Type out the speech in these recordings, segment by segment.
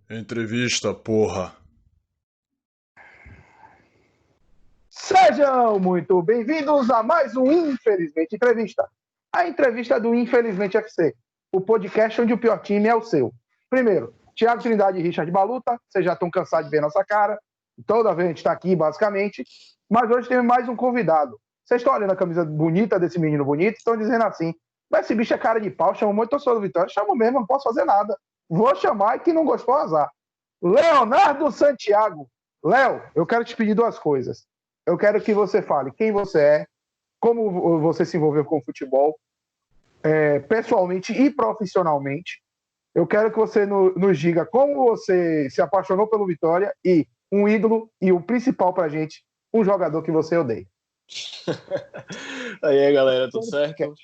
Entrevista, porra. Sejam muito bem-vindos a mais um Infelizmente Entrevista. A entrevista do Infelizmente FC, o podcast onde o pior time é o seu. Primeiro, Thiago Trindade e Richard Baluta, vocês já estão cansados de ver nossa cara, toda vez a gente está aqui basicamente, mas hoje tem mais um convidado. Vocês estão olhando a camisa bonita desse menino bonito e estão dizendo assim, mas esse bicho é cara de pau, chama muito torcedor do Vitória, chamo mesmo, não posso fazer nada. Vou chamar e que não gostou, azar. Leonardo Santiago. Léo, eu quero te pedir duas coisas. Eu quero que você fale quem você é, como você se envolveu com o futebol, pessoalmente e profissionalmente. Eu quero que você nos diga como você se apaixonou pelo Vitória e um ídolo e o principal pra gente, um jogador que você odeia. Aí, galera, tudo certo?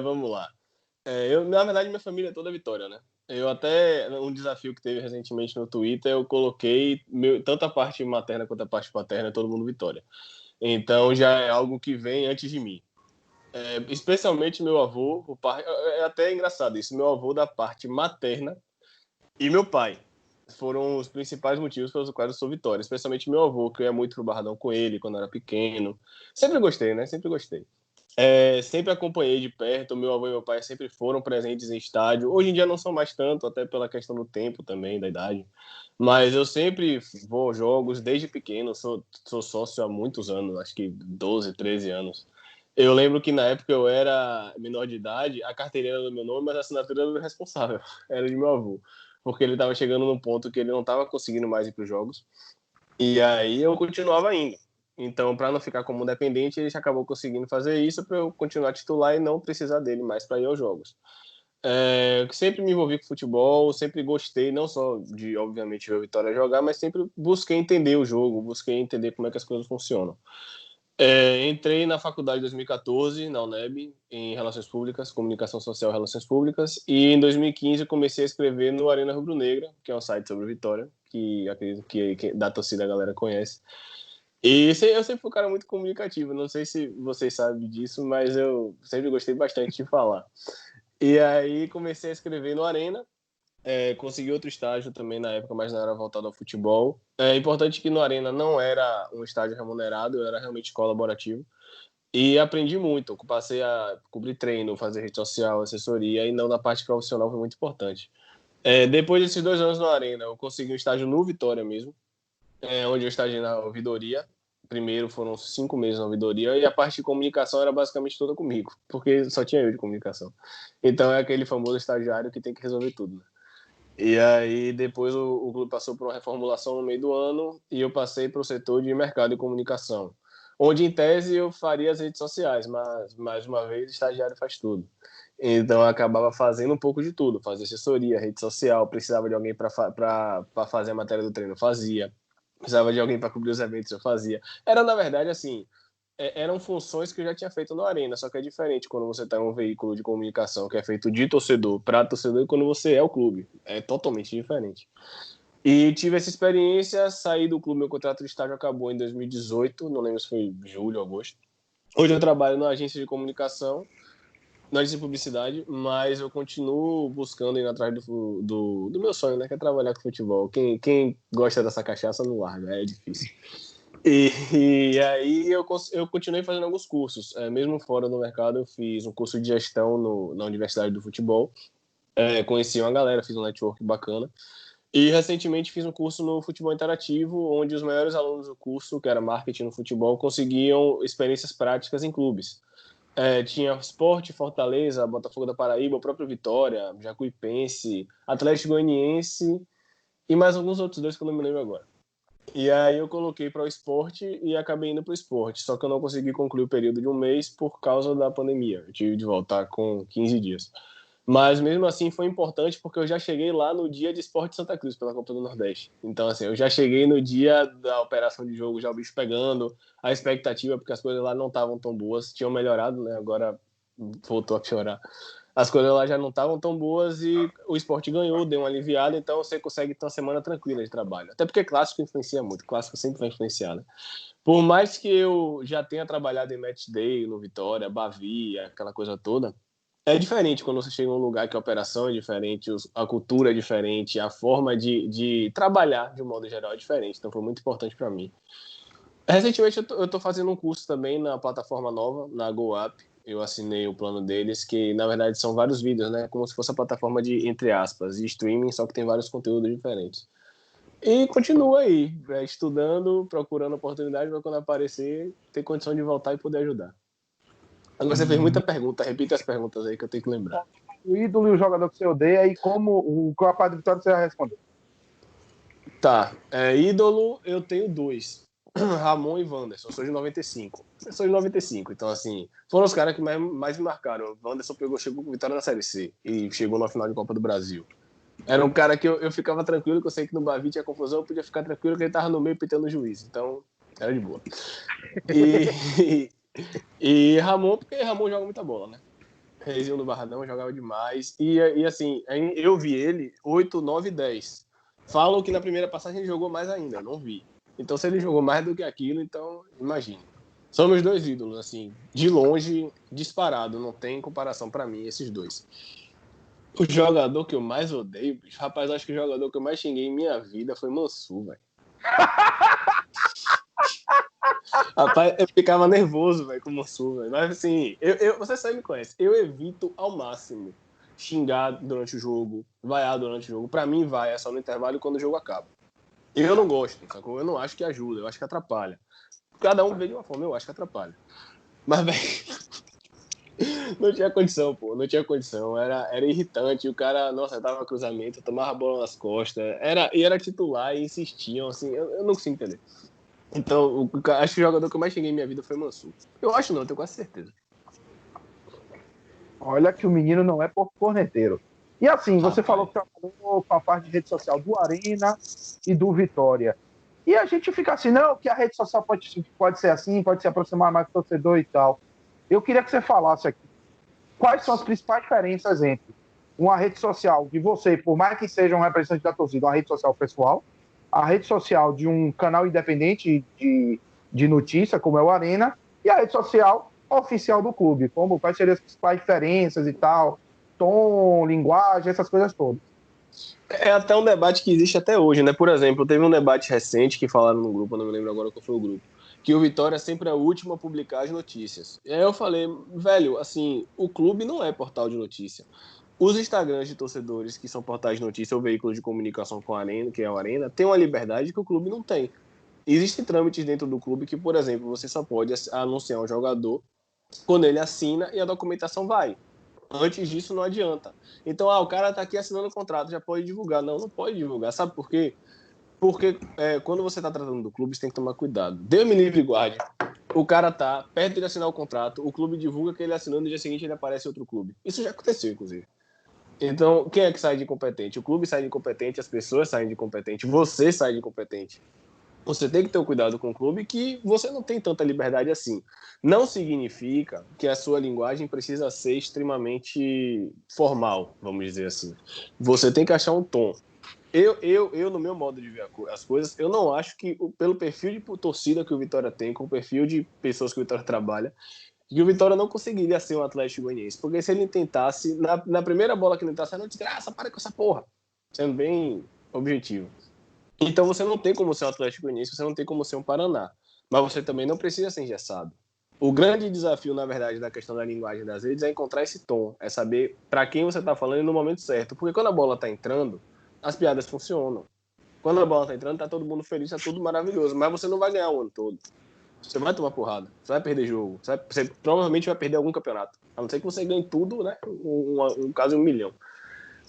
Vamos lá. Na verdade, minha família é toda Vitória, né? Eu até, um desafio que teve recentemente no Twitter, eu coloquei tanto a parte materna quanto a parte paterna, todo mundo Vitória. Então, já é algo que vem antes de mim. Especialmente meu avô, é até engraçado isso, meu avô da parte materna e meu pai foram os principais motivos pelos quais eu sou Vitória. Especialmente meu avô, que eu ia muito pro Barradão com ele quando eu era pequeno. Sempre gostei, né? Sempre gostei. Sempre acompanhei de perto, meu avô e meu pai sempre foram presentes em estádio. Hoje em dia não são mais tanto, até pela questão do tempo também, da idade. Mas eu sempre vou aos jogos desde pequeno, sou sócio há muitos anos, acho que 12, 13 anos. Eu lembro que na época eu era menor de idade, a carteirinha era do meu nome, mas a assinatura era do responsável, era de meu avô. Porque ele estava chegando num ponto que ele não estava conseguindo mais ir para os jogos. E aí eu continuava indo. Então, para não ficar como dependente, ele acabou conseguindo fazer isso para eu continuar titular e não precisar dele mais para ir aos jogos. Sempre me envolvi com futebol, sempre gostei, não só de, obviamente, ver o Vitória jogar, mas sempre busquei entender o jogo, busquei entender como é que as coisas funcionam. Entrei na faculdade em 2014, na UNEB, em Relações Públicas, Comunicação Social e Relações Públicas, e em 2015 comecei a escrever no Arena Rubro Negra, que é um site sobre Vitória, que acredito que da torcida a galera conhece. E eu sempre fui um cara muito comunicativo, não sei se vocês sabem disso, mas eu sempre gostei bastante de falar. E aí comecei a escrever no Arena, consegui outro estágio também na época, mas não era voltado ao futebol. É importante que no Arena não era um estágio remunerado, era realmente colaborativo. E aprendi muito, passei a cobrir treino, fazer rede social, assessoria, e não na parte profissional foi muito importante. Depois desses 2 anos no Arena, eu consegui um estágio no Vitória mesmo, onde eu estagiei na ouvidoria. Primeiro foram 5 meses na ouvidoria e a parte de comunicação era basicamente toda comigo, porque só tinha eu de comunicação. Então é aquele famoso estagiário que tem que resolver tudo, né? E aí depois o clube passou por uma reformulação no meio do ano e eu passei para o setor de mercado e comunicação, onde em tese eu faria as redes sociais, mas mais uma vez o estagiário faz tudo. Então eu acabava fazendo um pouco de tudo, fazia assessoria, rede social, precisava de alguém para fazer a matéria do treino, eu fazia. Precisava de alguém para cobrir os eventos, eu fazia. Era, na verdade, assim, eram funções que eu já tinha feito no Arena, só que é diferente quando você está em um veículo de comunicação que é feito de torcedor para torcedor e quando você é o clube. É totalmente diferente. E tive essa experiência, saí do clube, meu contrato de estágio acabou em 2018, não lembro se foi julho ou agosto. Hoje eu trabalho na agência de comunicação, na agência de publicidade, mas eu continuo buscando ir atrás do meu sonho, né, que é trabalhar com futebol. Quem gosta dessa cachaça não larga, é difícil. E aí eu continuei fazendo alguns cursos. Mesmo fora do mercado, eu fiz um curso de gestão na Universidade do Futebol. Conheci uma galera, fiz um network bacana. E recentemente fiz um curso no Futebol Interativo, onde os maiores alunos do curso, que era Marketing no Futebol, conseguiam experiências práticas em clubes. Tinha Sport, Fortaleza, Botafogo da Paraíba, o próprio Vitória, Jacuipense, Atlético Goianiense e mais alguns outros dois que eu não me lembro agora. E aí eu coloquei para o esporte e acabei indo para o esporte. Só que eu não consegui concluir o período de um mês por causa da pandemia. Eu tive de voltar com 15 dias. Mas mesmo assim foi importante porque eu já cheguei lá no dia de Esporte Santa Cruz pela Copa do Nordeste. Então assim, eu já cheguei no dia da operação de jogo, já o bicho pegando, a expectativa, porque as coisas lá não estavam tão boas, tinham melhorado, né? Agora voltou a piorar. As coisas lá já não estavam tão boas e o esporte ganhou, deu uma aliviada, então você consegue ter uma semana tranquila de trabalho. Até porque clássico influencia muito, clássico sempre vai influenciar, né? Por mais que eu já tenha trabalhado em Match Day, no Vitória, Bavi, aquela coisa toda, É diferente quando você chega em um lugar que a operação é diferente, a cultura é diferente, a forma de trabalhar, de um modo geral, é diferente. Então foi muito importante para mim. Recentemente eu tô fazendo um curso também na plataforma nova, na GoUp. Eu assinei o plano deles, que na verdade são vários vídeos, né? Como se fosse a plataforma de, entre aspas, de streaming, só que tem vários conteúdos diferentes. E continua aí, estudando, procurando oportunidade para quando aparecer, ter condição de voltar e poder ajudar. Agora você fez muita pergunta, repita as perguntas aí que eu tenho que lembrar. O ídolo e o jogador que você odeia e qual a parte do Vitória você vai responder? Tá, ídolo eu tenho 2. Ramon e Wanderson, eu sou de 95. Eu sou de 95, então assim, foram os caras que mais me marcaram. O Wanderson chegou com Vitória na Série C e chegou na final de Copa do Brasil. Era um cara que eu ficava tranquilo, que eu sei que no Bavi tinha confusão, eu podia ficar tranquilo que ele tava no meio pitando o juiz, então era de boa. E Ramon, porque Ramon joga muita bola, né? Reizinho do Barradão jogava demais. E assim, eu vi ele 8, 9, 10. Falam que na primeira passagem ele jogou mais ainda, eu não vi. Então, se ele jogou mais do que aquilo, então, imagine. São meus 2 ídolos, assim, de longe, disparado, não tem comparação pra mim, esses 2. O jogador que eu mais odeio, bicho, rapaz, acho que o jogador que eu mais xinguei em minha vida foi Mansur, velho. Rapaz, eu ficava nervoso, velho, com o Mansur, velho. Mas, assim, você sabe me conhece, eu evito ao máximo xingar durante o jogo, vaiar durante o jogo. Pra mim, vai, é só no intervalo quando o jogo acaba. Eu não gosto, sacou? Eu não acho que ajuda, eu acho que atrapalha. Cada um vê de uma forma, eu acho que atrapalha. Mas, velho, não tinha condição, pô, não tinha condição. Era irritante, o cara, nossa, dava cruzamento, tomava a bola nas costas, era titular e insistiam, assim, eu não consigo entender. Então, acho que o jogador que eu mais cheguei em minha vida foi Mansur. Eu acho não, eu tenho quase certeza. Olha que o menino não é corneteiro. E assim, você falou que trabalhou com a parte de rede social do Arena e do Vitória. E a gente fica assim, não, que a rede social pode ser assim, pode se aproximar mais do torcedor e tal. Eu queria que você falasse aqui, quais são as principais diferenças entre uma rede social de você, por mais que seja um representante da torcida, uma rede social pessoal, a rede social de um canal independente de notícia, como é o Arena, e a rede social oficial do clube, como quais seriam as principais diferenças e tal, tom, linguagem, essas coisas todas. É até um debate que existe até hoje, né? Por exemplo, teve um debate recente que falaram no grupo, eu não me lembro agora qual foi o grupo, que o Vitória sempre é o último a publicar as notícias. E aí eu falei, velho, assim, o clube não é portal de notícia. Os Instagrams de torcedores, que são portais de notícia ou veículos de comunicação com a Arena, que é o Arena, tem uma liberdade que o clube não tem. Existem trâmites dentro do clube que, por exemplo, você só pode anunciar um jogador quando ele assina e a documentação vai. Antes disso, não adianta. Então, o cara tá aqui assinando o contrato, já pode divulgar. Não, não pode divulgar. Sabe por quê? Porque quando você tá tratando do clube, você tem que tomar cuidado. Deus me livre e guarde. O cara tá perto de assinar o contrato, o clube divulga que ele assinando, no dia seguinte ele aparece em outro clube. Isso já aconteceu, inclusive. Então, quem é que sai de incompetente? O clube sai de incompetente, as pessoas saem de incompetente, você sai de incompetente. Você tem que ter um cuidado com o clube que você não tem tanta liberdade assim. Não significa que a sua linguagem precisa ser extremamente formal, vamos dizer assim. Você tem que achar um tom. Eu no meu modo de ver as coisas, eu não acho que, pelo perfil de torcida que o Vitória tem, com o perfil de pessoas que o Vitória trabalha, que o Vitória não conseguiria ser um Atlético Goianiense. Porque se ele tentasse, na primeira bola que ele tentasse, não desgraça, para com essa porra. Sendo bem objetivo. Então você não tem como ser um Atlético Goianiense, você não tem como ser um Paraná. Mas você também não precisa ser engessado. O grande desafio, na verdade, da questão da linguagem das redes é encontrar esse tom, é saber para quem você está falando e no momento certo. Porque quando a bola está entrando, as piadas funcionam. Quando a bola está entrando, tá todo mundo feliz, tá tudo maravilhoso. Mas você não vai ganhar o ano todo. Você vai tomar porrada, você vai perder jogo, você provavelmente vai perder algum campeonato. A não ser que você ganhe tudo, né? Um caso de 1 milhão.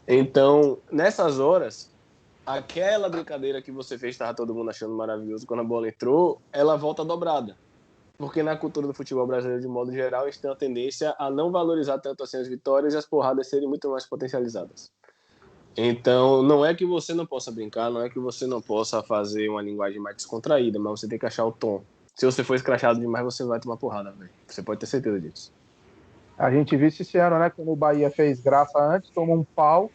Então, nessas horas, aquela brincadeira que você fez, estava todo mundo achando maravilhoso, quando a bola entrou, ela volta dobrada. Porque na cultura do futebol brasileiro, de modo geral, eles têm a tendência a não valorizar tanto assim as vitórias e as porradas serem muito mais potencializadas. Então, não é que você não possa brincar, não é que você não possa fazer uma linguagem mais descontraída, mas você tem que achar o tom. Se você for escrachado demais, você vai tomar porrada, velho. Você pode ter certeza disso. A gente viu esse ano, né? Quando o Bahia fez graça antes, tomou um pau.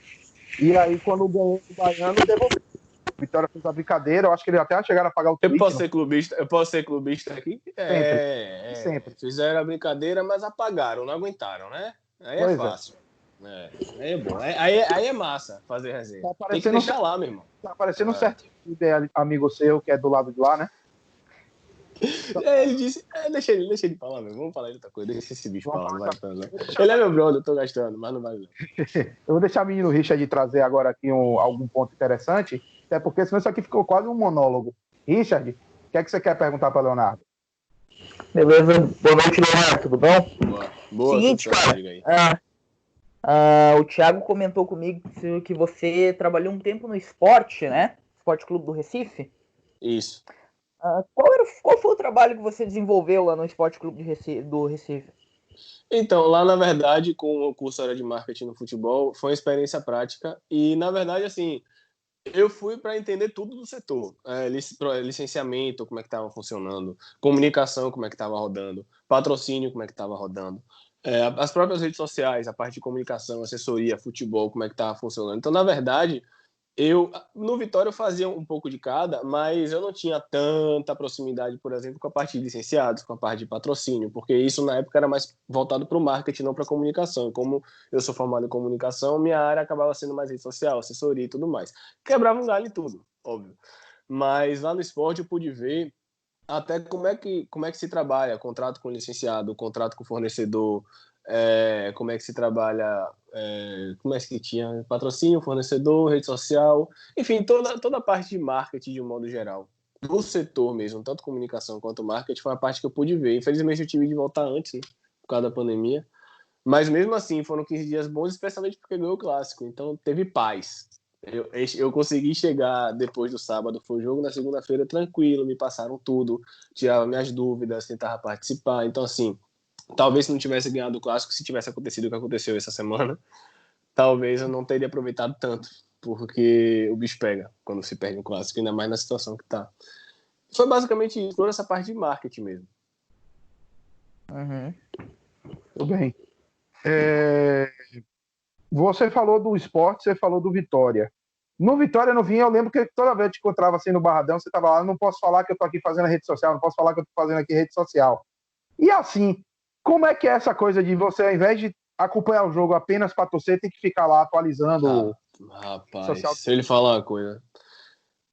E aí, quando ganhou o Baiano, devolveu. Vitória fez a brincadeira. Eu acho que eles até chegaram a pagar o tweet. Eu posso ser clubista aqui? Sempre. Fizeram a brincadeira, mas apagaram, não aguentaram, né? Aí Pois é é. fácil. Aí é bom. Aí é massa fazer resenha. Tá Tem que parecendo deixar lá, meu irmão. Tá parecendo um certo amigo seu que é do lado de lá, né? Ele disse, deixa ele falar, meu. Vamos falar de outra coisa. Deixa esse bicho falar, não vale a pena, não. Vou deixar- Ele é meu brother, eu tô gastando, mas não vale não. Eu vou deixar o menino Richard trazer agora aqui algum ponto interessante, até porque senão isso aqui ficou quase um monólogo. Richard, o que é que você quer perguntar para Leonardo? Beleza, boa noite, Leonardo, tudo bom? Boa, Seguinte, tudo certo, cara, diga aí. o Thiago comentou comigo que você trabalhou um tempo no esporte, né? Esporte Clube do Recife. Isso. Qual foi o trabalho que você desenvolveu lá no Esporte Clube do Recife? Então, lá, na verdade, com o curso área de marketing no futebol, foi uma experiência prática e, na verdade, assim, eu fui para entender tudo do setor. Licenciamento, como é que estava funcionando, comunicação, como é que estava rodando, patrocínio, como é que estava rodando, as próprias redes sociais, a parte de comunicação, assessoria, futebol, como é que estava funcionando. Então, na verdade, no Vitória eu fazia um pouco de cada, mas eu não tinha tanta proximidade, por exemplo, com a parte de licenciados, com a parte de patrocínio, porque isso na época era mais voltado para o marketing, não para a comunicação. Como eu sou formado em comunicação, minha área acabava sendo mais rede social, assessoria e tudo mais. Quebrava um galho em tudo, óbvio. Mas lá no esporte eu pude ver até como é que se trabalha, contrato com licenciado, contrato com fornecedor, como é que se trabalha, como é que tinha patrocínio, fornecedor, rede social, enfim, toda a parte de marketing de um modo geral. Do setor mesmo, tanto comunicação quanto marketing, foi a parte que eu pude ver. Infelizmente eu tive de voltar antes, né, por causa da pandemia. Mas mesmo assim, foram 15 dias bons, especialmente porque ganhou o clássico. Então teve paz. Eu consegui chegar depois do sábado, foi o jogo, na segunda-feira tranquilo, me passaram tudo, tirava minhas dúvidas, tentava participar. Então, assim, talvez se não tivesse ganhado o clássico, se tivesse acontecido o que aconteceu essa semana, talvez eu não teria aproveitado tanto, porque o bicho pega quando se perde um clássico, ainda mais na situação que tá. Foi basicamente isso, toda essa parte de marketing mesmo. Uhum. Tudo bem. Você falou do esporte, você falou do Vitória. No Vitória, no Vinha, eu lembro que toda vez que eu encontrava assim no Barradão, você estava lá, eu não posso falar que eu tô aqui fazendo a rede social, não posso falar que eu tô fazendo aqui rede social. E assim, como é que é essa coisa de você, ao invés de acompanhar o jogo apenas para torcer, tem que ficar lá atualizando o Rapaz, social? se ele falar uma coisa,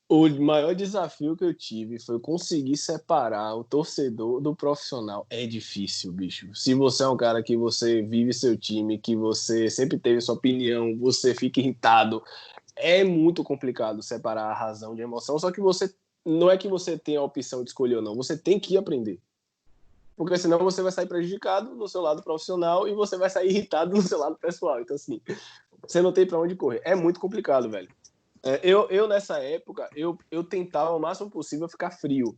o maior desafio que eu tive foi conseguir separar o torcedor do profissional. É difícil, bicho. Se você é um cara que você vive seu time, que você sempre teve sua opinião, você fica irritado, é muito complicado separar a razão de emoção. Só que você não é que você tem a opção de escolher ou não, você tem que aprender. Porque senão você vai sair prejudicado no seu lado profissional e você vai sair irritado no seu lado pessoal. Então, assim, você não tem pra onde correr. É muito complicado, velho. Eu nessa época, eu tentava o máximo possível ficar frio.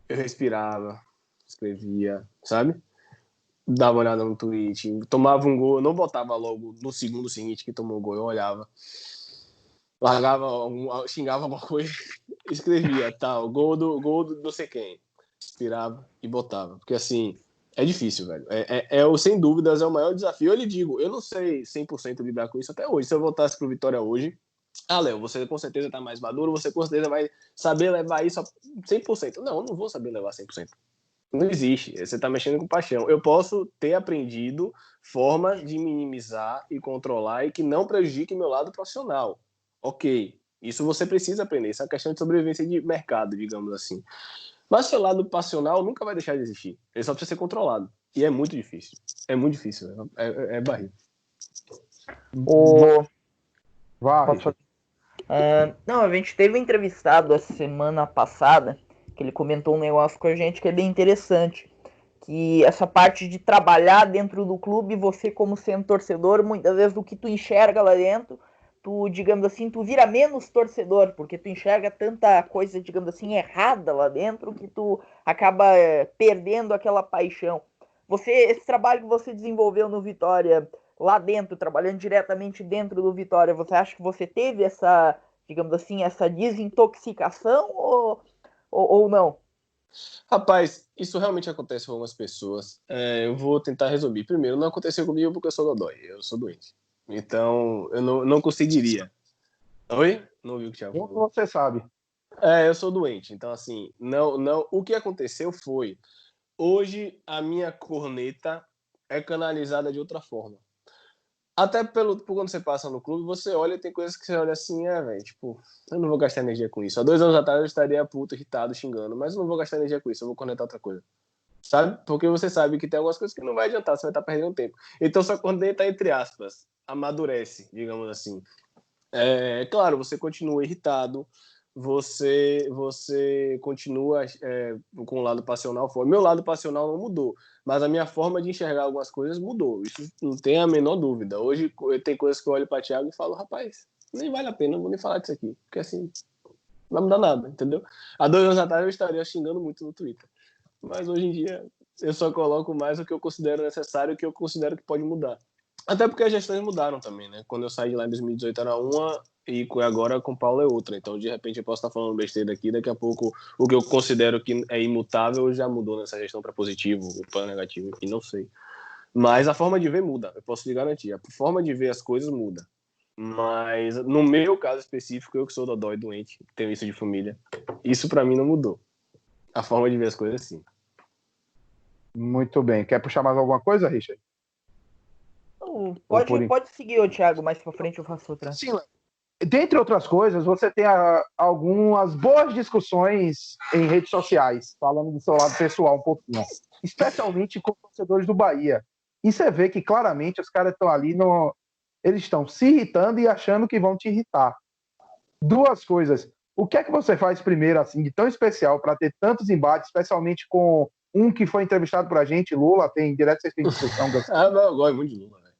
Eu respirava, escrevia, sabe? Dava uma olhada no tweet, tomava um gol, eu não botava logo no segundo seguinte que tomou o gol, eu olhava, largava, xingava alguma coisa, escrevia, tal, gol do não sei quem. Respirava e botava. Porque assim, é difícil, velho. Sem dúvidas, é o maior desafio. Eu lhe digo, eu não sei 100% lidar com isso até hoje. Se eu voltasse pro Vitória hoje, Léo, você com certeza tá mais maduro, você com certeza vai saber levar isso a 100%. Não, eu não vou saber levar 100%. Não existe. Você tá mexendo com paixão. Eu posso ter aprendido formas de minimizar e controlar e que não prejudique meu lado profissional. Ok. Isso você precisa aprender. Isso é uma questão de sobrevivência de mercado, digamos assim. Mas seu lado passional nunca vai deixar de existir. Ele só precisa ser controlado. E é muito difícil. É muito difícil. É barril. Vai. Posso fazer? Não, a gente teve um entrevistado a semana passada que ele comentou um negócio com a gente que é bem interessante. Que essa parte de trabalhar dentro do clube, você como sendo torcedor, muitas vezes o que tu enxerga lá dentro, tu, digamos assim, tu vira menos torcedor, porque tu enxerga tanta coisa, digamos assim, errada lá dentro, que tu acaba perdendo aquela paixão. Esse trabalho que você desenvolveu no Vitória, lá dentro, trabalhando diretamente dentro do Vitória, você acha que você teve essa, digamos assim, essa desintoxicação ou não? Rapaz, isso realmente acontece com algumas pessoas. Eu vou tentar resumir. Primeiro, não aconteceu comigo porque eu sou dodói. Eu sou doente. Então, eu não conseguiria. Oi? Não ouvi o que o Thiago Como falou. você sabe? Eu sou doente. Então, assim, não. O que aconteceu foi. Hoje, a minha corneta é canalizada de outra forma. Até por quando você passa no clube, você olha e tem coisas que você olha assim, velho, tipo, eu não vou gastar energia com isso. Há 2 anos atrás eu estaria puto, irritado, xingando, mas eu não vou gastar energia com isso, eu vou conectar outra coisa. Sabe? Porque você sabe que tem algumas coisas que não vai adiantar, você vai estar perdendo tempo. Então só conecta, entre aspas, amadurece, digamos assim. Claro, você continua irritado, você continua com o lado passional forte. Meu lado passional não mudou, mas a minha forma de enxergar algumas coisas mudou. Isso não tem a menor dúvida. Hoje tem coisas que eu olho para o Thiago e falo, rapaz, nem vale a pena, não vou nem falar disso aqui, porque assim, não vai mudar nada, entendeu? Há 2 anos atrás eu estaria xingando muito no Twitter, mas hoje em dia eu só coloco mais o que eu considero necessário e o que eu considero que pode mudar. Até porque as gestões mudaram também, né? Quando eu saí de lá em 2018 era uma e agora com o Paulo é outra. Então, de repente, eu posso estar falando besteira aqui. Daqui a pouco, o que eu considero que é imutável já mudou nessa gestão para positivo ou para negativo, enfim, não sei. Mas a forma de ver muda, eu posso te garantir. A forma de ver as coisas muda. Mas, no meu caso específico, eu que sou dodói doente, tenho isso de família, isso para mim não mudou. A forma de ver as coisas, sim. Muito bem. Quer puxar mais alguma coisa, Richard? Pode seguir, Thiago, mais pra frente eu faço outra. Sim, dentre outras coisas, você tem algumas boas discussões em redes sociais, falando do seu lado pessoal um pouquinho, especialmente com torcedores do Bahia. E você vê que claramente os caras estão ali, eles estão se irritando e achando que vão te irritar. Duas coisas. O que é que você faz primeiro, assim, de tão especial para ter tantos embates, especialmente com um que foi entrevistado por a gente, Lula, tem direto sem discussão. Não, eu gosto muito de Lula, velho.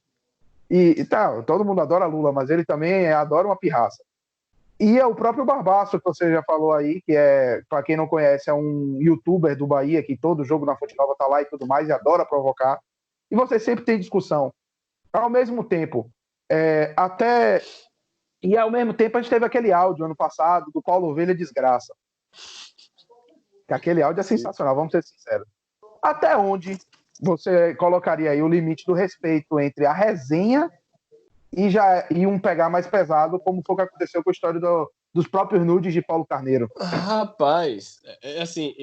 E tá, todo mundo adora Lula, mas ele também adora uma pirraça. E é o próprio Barbaço, que você já falou aí, que para quem não conhece, é um youtuber do Bahia, que todo jogo na Fonte Nova tá lá e tudo mais, e adora provocar. E você sempre tem discussão. Ao mesmo tempo, E ao mesmo tempo a gente teve aquele áudio ano passado do Paulo Ovelha Desgraça. Que aquele áudio é sensacional, vamos ser sinceros. Até onde você colocaria aí o limite do respeito entre a resenha e um pegar mais pesado, como foi o que aconteceu com a história dos próprios nudes de Paulo Carneiro? Rapaz, assim,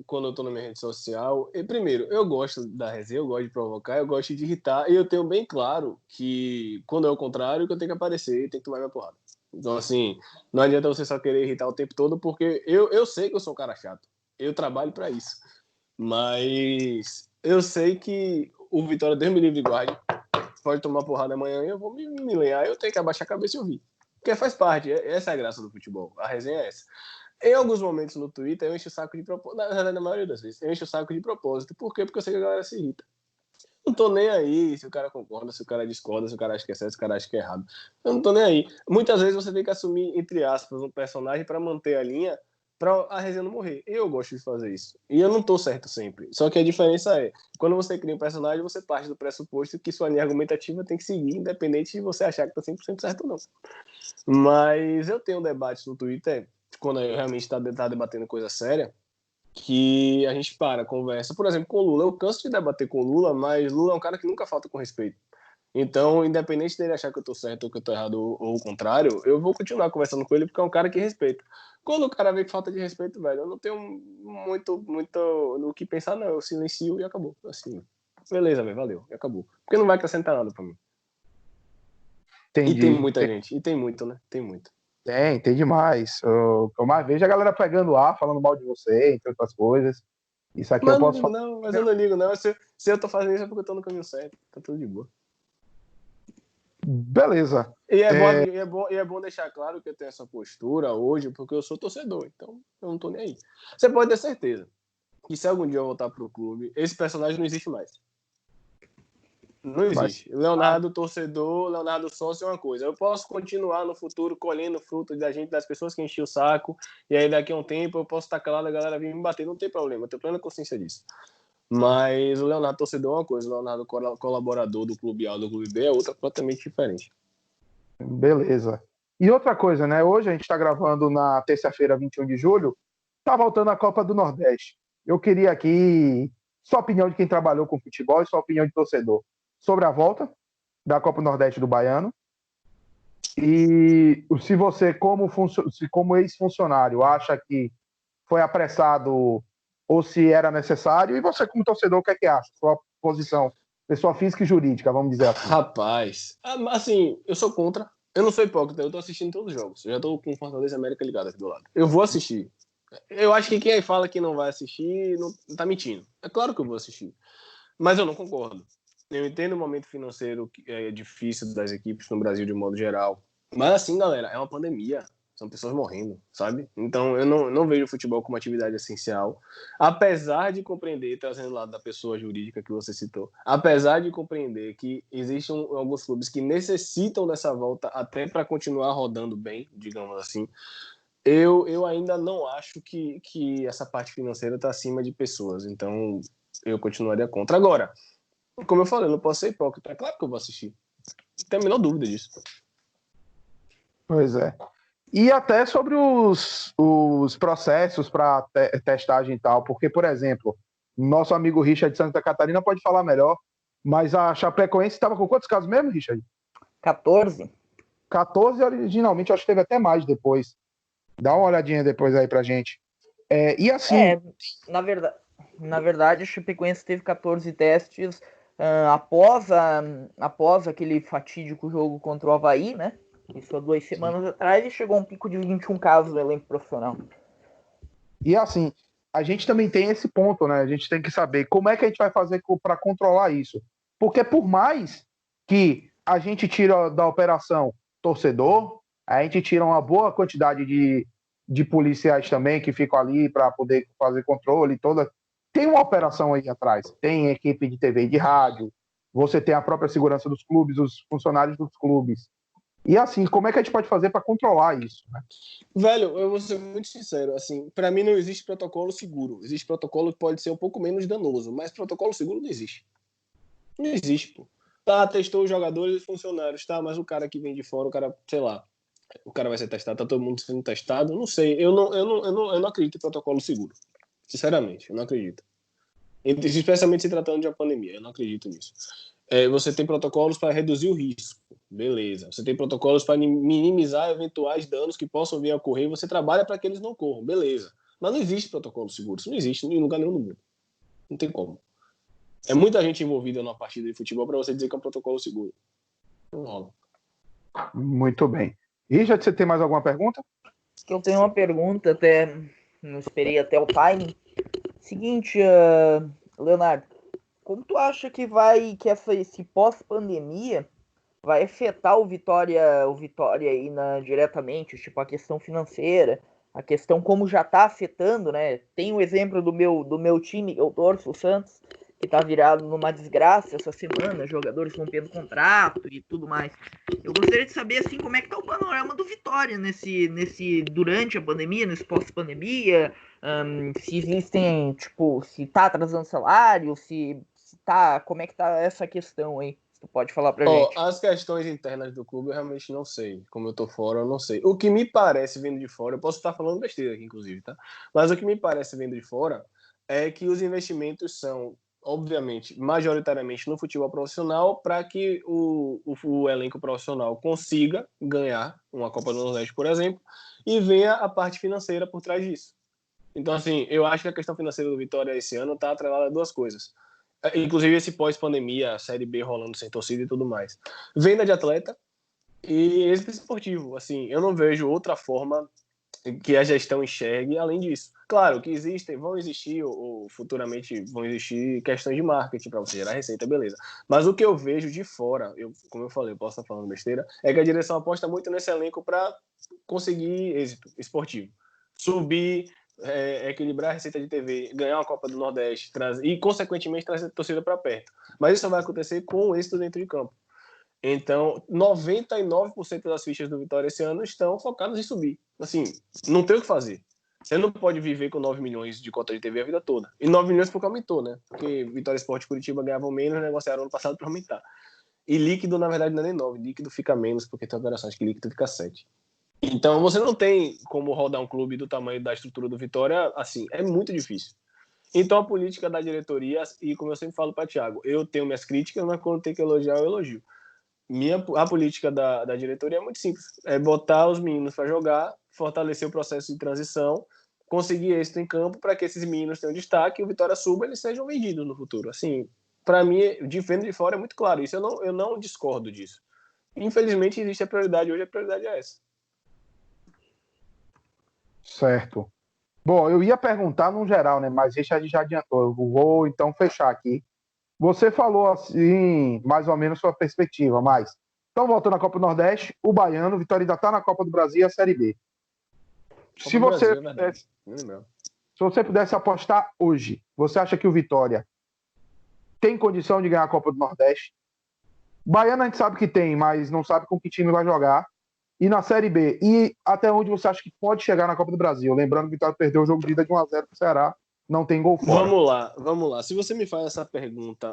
quando eu tô na minha rede social, primeiro, eu gosto da resenha, eu gosto de provocar, eu gosto de irritar, e eu tenho bem claro que, quando é o contrário, que eu tenho que aparecer e tenho que tomar minha porrada. Então, assim, não adianta você só querer irritar o tempo todo, porque eu sei que eu sou um cara chato, eu trabalho pra isso, mas eu sei que o Vitória, Deus me livre e guarde, pode tomar porrada amanhã e eu vou me lenhar, eu tenho que abaixar a cabeça e ouvir. Porque faz parte, essa é a graça do futebol, a resenha é essa. Em alguns momentos no Twitter eu encho o saco de propósito, na verdade, na maioria das vezes, eu encho o saco de propósito. Por quê? Porque eu sei que a galera se irrita. Não tô nem aí se o cara concorda, se o cara discorda, se o cara acha que é certo, se o cara acha que é errado. Eu não tô nem aí. Muitas vezes você tem que assumir, entre aspas, um personagem para manter a linha, para a resenha não morrer. Eu gosto de fazer isso. E eu não tô certo sempre. Só que a diferença é, quando você cria um personagem, você parte do pressuposto que sua linha argumentativa tem que seguir, independente de você achar que tá 100% certo ou não. Mas eu tenho debates no Twitter, quando eu realmente tá debatendo coisa séria, que a gente conversa. Por exemplo, com o Lula. Eu canso de debater com o Lula, mas Lula é um cara que nunca falta com respeito. Então, independente dele achar que eu tô certo ou que eu tô errado ou o contrário, eu vou continuar conversando com ele porque é um cara que respeita. Quando o cara vê que falta de respeito, velho, eu não tenho muito no que pensar, não. Eu silencio e acabou. Assim, beleza, velho, valeu, e acabou. Porque não vai acrescentar nada pra mim. Entendi. E tem muita gente. E tem muito, né? Tem muito. Tem demais. Eu mais vejo a galera pegando ar, falando mal de você, entre outras coisas. Isso aqui Mas eu posso falar. Não, mas eu não ligo, não. Se eu tô fazendo isso é porque eu tô no caminho certo. Tá tudo de boa. Beleza. E é bom deixar claro que eu tenho essa postura hoje porque eu sou torcedor. Então, eu não tô nem aí. Você pode ter certeza que se algum dia eu voltar pro clube, esse personagem não existe mais. Não existe. Leonardo torcedor, Leonardo sócio é uma coisa. Eu posso continuar no futuro colhendo fruto das pessoas que enchiam o saco, e aí daqui a um tempo eu posso estar calado, a galera vir me bater, não tem problema, eu tenho plena consciência disso. Mas o Leonardo torcedor é uma coisa, o Leonardo colaborador do Clube A ou do Clube B é outra completamente diferente. Beleza. E outra coisa, né? Hoje a gente está gravando na terça-feira, 21 de julho, tá voltando a Copa do Nordeste. Eu queria aqui sua opinião de quem trabalhou com futebol e sua opinião de torcedor sobre a volta da Copa do Nordeste do Baiano. E se você, como ex-funcionário, acha que foi apressado ou se era necessário, e você, como torcedor, o que é que acha? Sua posição Pessoa física e jurídica, vamos dizer assim. Rapaz, assim, eu sou contra. Eu não sou hipócrita, eu tô assistindo todos os jogos. Eu já tô com o Fortaleza e América ligado aqui do lado. Eu vou assistir. Eu acho que quem fala que não vai assistir não tá mentindo. É claro que eu vou assistir. Mas eu não concordo. Eu entendo o momento financeiro que é difícil das equipes no Brasil de modo geral. Mas assim, galera, é uma pandemia. São pessoas morrendo, sabe? Então eu não vejo o futebol como atividade essencial. Apesar de compreender, trazendo o lado da pessoa jurídica que você citou, apesar de compreender que existem alguns clubes que necessitam dessa volta até para continuar rodando bem, digamos assim, eu ainda não acho que essa parte financeira está acima de pessoas. Então eu continuaria contra. Agora, como eu falei, eu não posso ser hipócrita. É claro que eu vou assistir. Não tenho a menor dúvida disso. Pois é. E até sobre os processos para testagem e tal, porque, por exemplo, nosso amigo Richard de Santa Catarina pode falar melhor, mas a Chapecoense estava com quantos casos mesmo, Richard? 14. 14 originalmente, acho que teve até mais depois. Dá uma olhadinha depois aí pra gente. E assim... Na verdade, a Chapecoense teve 14 testes após aquele fatídico jogo contra o Avaí, né? Isso há 2 semanas atrás, e chegou a um pico de 21 casos no elenco profissional. E assim, a gente também tem esse ponto, né? A gente tem que saber como é que a gente vai fazer para controlar isso. Porque por mais que a gente tira da operação torcedor, a gente tira uma boa quantidade de policiais também que ficam ali para poder fazer controle toda. Tem uma operação aí atrás, tem equipe de TV e de rádio, você tem a própria segurança dos clubes, os funcionários dos clubes. E assim, como é que a gente pode fazer para controlar isso, né? Velho, eu vou ser muito sincero, assim, para mim não existe protocolo seguro. Existe protocolo que pode ser um pouco menos danoso, mas protocolo seguro não existe. Não existe, pô. Tá, testou os jogadores e funcionários, tá, mas o cara que vem de fora, o cara, sei lá, o cara vai ser testado, tá todo mundo sendo testado, não sei. Eu não acredito em protocolo seguro. Sinceramente, eu não acredito. Especialmente se tratando de uma pandemia, eu não acredito nisso. Você tem protocolos para reduzir o risco, beleza. Você tem protocolos para minimizar eventuais danos que possam vir a ocorrer, você trabalha para que eles não ocorram, beleza. Mas não existe protocolo seguro, isso não existe em lugar nenhum do mundo. Não tem como. É muita gente envolvida numa partida de futebol para você dizer que é um protocolo seguro. Não rola. Muito bem. Richard, você tem mais alguma pergunta? Eu tenho uma pergunta, até não esperei até o timing. Seguinte, Leonardo, como tu acha que esse pós-pandemia vai afetar o Vitória aí diretamente, tipo a questão financeira, a questão como já tá afetando, né? Tem o exemplo do meu time, eu torço, o Santos, que tá virado numa desgraça essa semana, jogadores rompendo contrato e tudo mais. Eu gostaria de saber, assim, como é que tá o panorama do Vitória durante a pandemia, nesse pós-pandemia, se existem, tipo, se tá atrasando salário, como é que tá essa questão aí? Tu pode falar pra gente. As questões internas do clube eu realmente não sei. Como eu tô fora, eu não sei. O que me parece vendo de fora, eu posso estar falando besteira aqui, inclusive, tá? Mas o que me parece vendo de fora é que os investimentos são, obviamente, majoritariamente no futebol profissional para que o elenco profissional consiga ganhar uma Copa do Nordeste, por exemplo, e venha a parte financeira por trás disso. Então, assim, eu acho que a questão financeira do Vitória esse ano está atrelada a duas coisas. Inclusive esse pós-pandemia, a Série B rolando sem torcida e tudo mais. Venda de atleta e êxito esportivo. Assim, eu não vejo outra forma que a gestão enxergue além disso. Claro que vão existir ou futuramente vão existir questões de marketing para você gerar receita, beleza. Mas o que eu vejo de fora, como eu falei, eu posso estar falando besteira, é que a direção aposta muito nesse elenco para conseguir êxito esportivo. Subir, equilibrar a receita de TV, ganhar uma Copa do Nordeste e, consequentemente, trazer a torcida para perto. Mas isso vai acontecer com o êxito dentro de campo. Então, 99% das fichas do Vitória esse ano estão focadas em subir. Assim, não tem o que fazer. Você não pode viver com 9 milhões de cota de TV a vida toda. E 9 milhões porque aumentou, né? Porque Vitória Esporte e Curitiba ganhavam menos, negociaram ano passado para aumentar. E líquido, na verdade, não é nem 9. Líquido fica menos, porque tem operações que líquido fica 7. Então, você não tem como rodar um clube do tamanho da estrutura do Vitória, assim, é muito difícil. Então, a política da diretoria, e como eu sempre falo para Thiago, eu tenho minhas críticas, mas quando tem que elogiar, eu elogio. A política da diretoria é muito simples, é botar os meninos para jogar, fortalecer o processo de transição, conseguir êxito em campo para que esses meninos tenham destaque e o Vitória suba, eles sejam vendidos no futuro. Assim, Para mim, de vendo de fora é muito claro. Isso eu não discordo disso. Infelizmente, existe a prioridade hoje, a prioridade é essa. Certo. Bom, eu ia perguntar no geral, né? Mas Richard já adiantou. Eu vou então fechar aqui. Você falou assim, mais ou menos sua perspectiva, mas então voltando à Copa do Nordeste, o Baiano, o Vitória ainda está na Copa do Brasil e a Série B. Se você pudesse apostar hoje, você acha que o Vitória tem condição de ganhar a Copa do Nordeste? Baiano a gente sabe que tem, mas não sabe com que time vai jogar. E na Série B, e até onde você acha que pode chegar na Copa do Brasil? Lembrando que o Vitória perdeu o jogo de ida de 1-0 para o Ceará, não tem gol fora. Vamos lá. Se você me faz essa pergunta,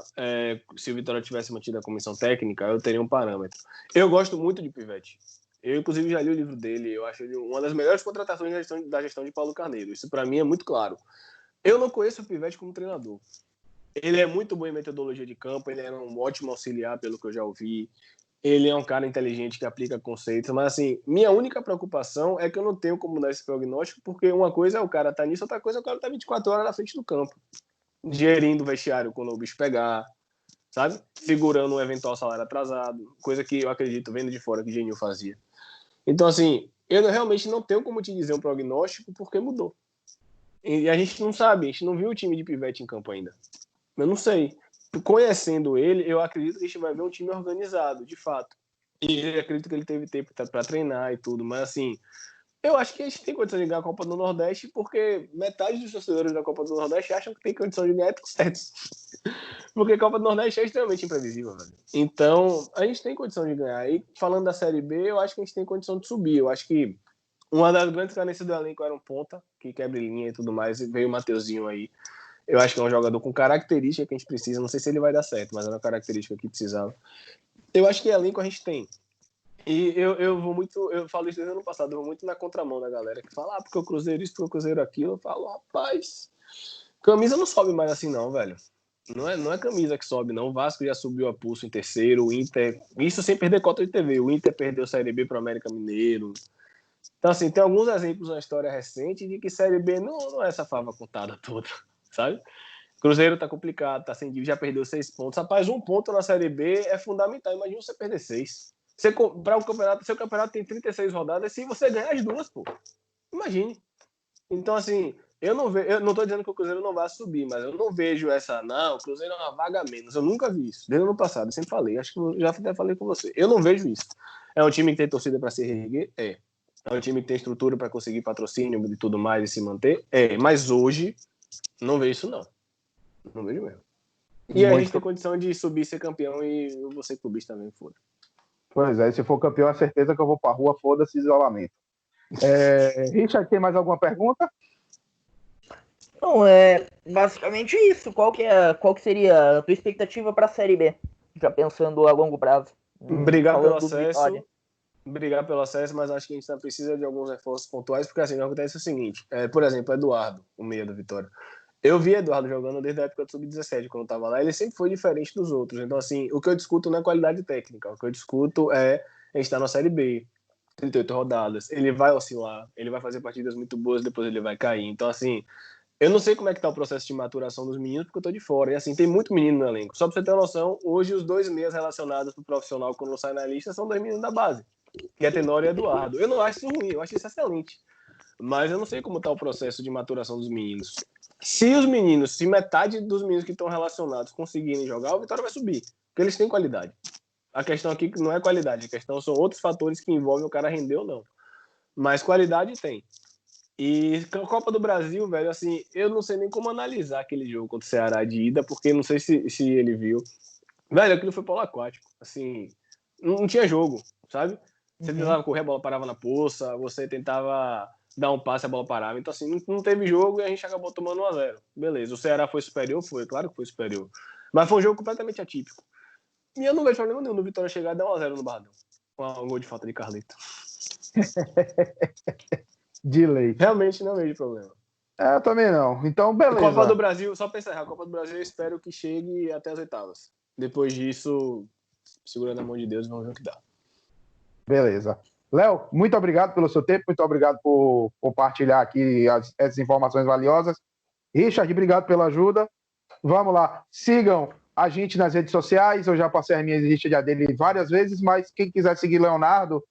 se o Vitória tivesse mantido a comissão técnica, eu teria um parâmetro. Eu gosto muito de Pivete. Eu, inclusive, já li o livro dele. Eu acho ele uma das melhores contratações da gestão de Paulo Carneiro. Isso, para mim, é muito claro. Eu não conheço o Pivete como treinador. Ele é muito bom em metodologia de campo, ele é um ótimo auxiliar, pelo que eu já ouvi. Ele é um cara inteligente que aplica conceitos, mas assim, minha única preocupação é que eu não tenho como dar esse prognóstico, porque uma coisa é o cara tá nisso, outra coisa é o cara tá 24 horas na frente do campo, gerindo o vestiário quando o bicho pegar, sabe? Segurando um eventual salário atrasado, coisa que eu acredito, vendo de fora, que o Genil fazia. Então, assim, eu realmente não tenho como te dizer um prognóstico, porque mudou. E a gente não sabe, a gente não viu o time de Pivete em campo ainda. Eu não sei. Conhecendo ele, eu acredito que a gente vai ver um time organizado, de fato. E eu acredito que ele teve tempo para treinar e tudo, mas assim, eu acho que a gente tem condição de ganhar a Copa do Nordeste, porque metade dos torcedores da Copa do Nordeste acham que tem condição de ganhar, e certo. Porque a Copa do Nordeste é extremamente imprevisível, velho. Então, a gente tem condição de ganhar. E falando da Série B, eu acho que a gente tem condição de subir. Eu acho que uma das grandes carências do elenco era um ponta, que quebra linha e tudo mais, e veio o Mateuzinho aí. Eu acho que é um jogador com característica que a gente precisa. Não sei se ele vai dar certo, mas é uma característica que precisava. Eu acho que elenco a gente tem. E eu vou muito... Eu falo isso desde o ano passado. Eu vou muito na contramão da galera que fala, porque o Cruzeiro isso, porque o Cruzeiro aquilo. Eu falo, rapaz, camisa não sobe mais assim não, velho. Não é camisa que sobe, não. O Vasco já subiu a pulso em terceiro. O Inter... Isso sem perder cota de TV. O Inter perdeu Série B para o América Mineiro. Então, assim, tem alguns exemplos na história recente de que Série B não é essa fava contada toda. Sabe? Cruzeiro tá complicado, tá sem dívida, já perdeu 6 pontos. Rapaz, 1 ponto na Série B é fundamental. Imagina você perder 6. Para o campeonato, seu campeonato tem 36 rodadas, se você ganhar as 2, pô. Imagine. Então, assim, eu não tô dizendo que o Cruzeiro não vai subir, mas eu não vejo o Cruzeiro é uma vaga a menos. Eu nunca vi isso. Desde o ano passado, eu sempre falei. Acho que eu já até falei com você. Eu não vejo isso. É um time que tem torcida para se reerguer? É um time que tem estrutura para conseguir patrocínio e tudo mais e se manter? É. Mas hoje, não vejo isso, não. Não vejo mesmo. E a gente tem condição de subir, ser campeão e eu vou ser clubista também, foda. Pois é, se for campeão, é certeza que eu vou pra rua, foda-se isolamento. Richard, tem mais alguma pergunta? Não, é basicamente isso. Qual que seria a tua expectativa para a Série B? Já pensando a longo prazo. Obrigado pelo acesso, mas acho que a gente ainda precisa de alguns reforços pontuais, porque assim, acontece o seguinte, por exemplo, Eduardo, o meia do Vitória. Eu vi Eduardo jogando desde a época do Sub-17, quando eu tava lá, ele sempre foi diferente dos outros. Então, assim, o que eu discuto não é qualidade técnica, o que eu discuto é a gente tá na Série B, 38 rodadas, ele vai oscilar, ele vai fazer partidas muito boas, depois ele vai cair. Então, assim, eu não sei como é que tá o processo de maturação dos meninos, porque eu tô de fora. E, assim, tem muito menino no elenco. Só pra você ter uma noção, hoje os 2 meias relacionados pro profissional, quando sai na lista, são 2 meninos da base, que é Tenório e Eduardo. Eu não acho isso ruim, eu acho isso excelente. Mas eu não sei como tá o processo de maturação dos meninos. Se metade dos meninos que estão relacionados conseguirem jogar, o Vitória vai subir, porque eles têm qualidade. A questão aqui não é qualidade, a questão são outros fatores que envolvem o cara render ou não. Mas qualidade tem. E Copa do Brasil, velho, assim, eu não sei nem como analisar aquele jogo contra o Ceará de ida, porque não sei se ele viu. Velho, aquilo foi polo aquático. Assim, não tinha jogo, sabe? Você tentava correr, a bola parava na poça, você tentava dar um passe, a bola parava. Então, assim, não teve jogo e a gente acabou tomando 1-0. Beleza, o Ceará foi superior? Foi, claro que foi superior. Mas foi um jogo completamente atípico. E eu não vejo problema nenhum no Vitória chegar e dar 1-0 no Barradão. Com um gol de falta de Carleto. De leite. Realmente não vejo problema. Eu também não. Então, beleza. Copa do Brasil, só pra encerrar, a Copa do Brasil eu espero que chegue até as oitavas. Depois disso, segurando a mão de Deus, vamos ver o que dá. Beleza. Léo, muito obrigado pelo seu tempo, muito obrigado por compartilhar aqui essas informações valiosas. Richard, obrigado pela ajuda. Vamos lá, sigam a gente nas redes sociais. Eu já passei as minhas listas dele várias vezes, mas quem quiser seguir Leonardo,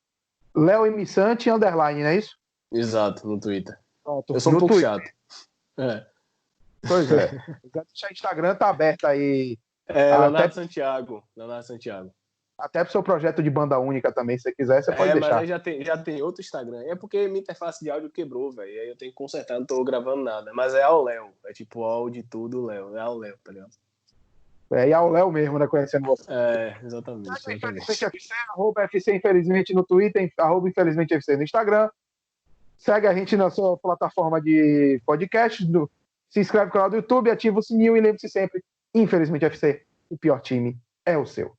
Léo Emissante, underline, não é isso? Exato, no Twitter. Pronto, Eu sou um no pouco Twitter. chato. É. Pois é. O Instagram tá aberto aí. Leonardo Santiago. Leonardo Santiago. Até pro seu projeto de banda única também, se você quiser, você pode deixar. Mas aí já tem outro Instagram. É porque minha interface de áudio quebrou, velho. Aí eu tenho que consertar, não tô gravando nada. Mas é ao Léo. É tipo ao de tudo, Léo. É ao Léo, tá ligado? E ao Léo mesmo, né? Conhecendo você. Exatamente. Infelizmente FC, arroba FC Infelizmente no Twitter, arroba Infelizmente FC no Instagram. Segue a gente na sua plataforma de podcast. Se inscreve no canal do YouTube, ativa o sininho e lembre-se sempre, Infelizmente FC, o pior time é o seu.